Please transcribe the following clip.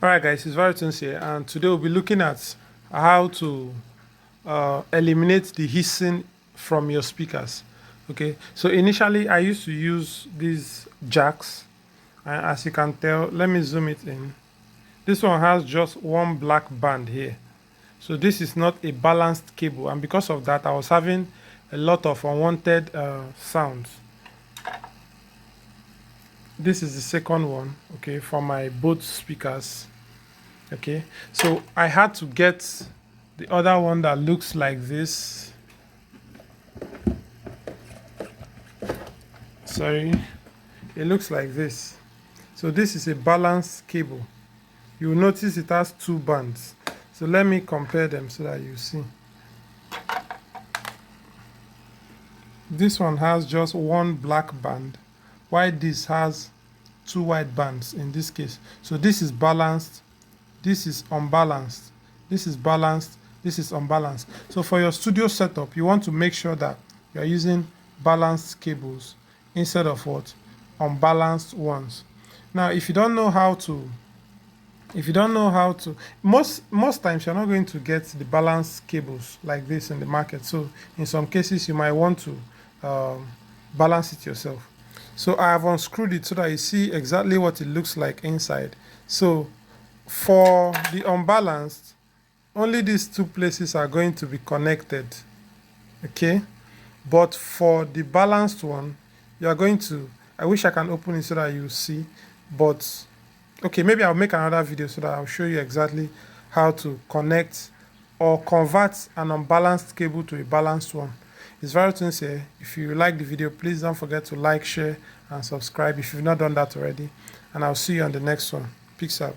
Alright guys, it's Varitunes here, and today we'll be looking at how to eliminate the hissing from your speakers. Okay, so initially I used to use these jacks, and as you can tell, let me zoom it in. This one has just one black band here. So this is not a balanced cable, and because of that I was having a lot of unwanted sounds. This is the second one, okay, for my both speakers. Okay, so I had to get the other one that looks like this. Sorry, it looks like this. So this is a balanced cable. You will notice it has two bands. So let me compare them so that you see. This one has just one black band, while this has two white bands in this case. So this is balanced, this is unbalanced, this is balanced, this is unbalanced. So for your studio setup, you want to make sure that you're using balanced cables instead of what? Unbalanced ones. Now, if you don't know how to, most times you're not going to get the balanced cables like this in the market. So in some cases, you might want to balance it yourself. So I have unscrewed it so that you see exactly what it looks like inside. So for the unbalanced, only these two places are going to be connected. Okay, but for the balanced one, you are going to, I wish I can open it so that you see, but okay, maybe I'll make another video so that I'll show you exactly how to connect or convert an unbalanced cable to a balanced one. It's Varitunes here. If you like the video, please don't forget to like, share, and subscribe if you've not done that already. And I'll see you on the next one. Peace out.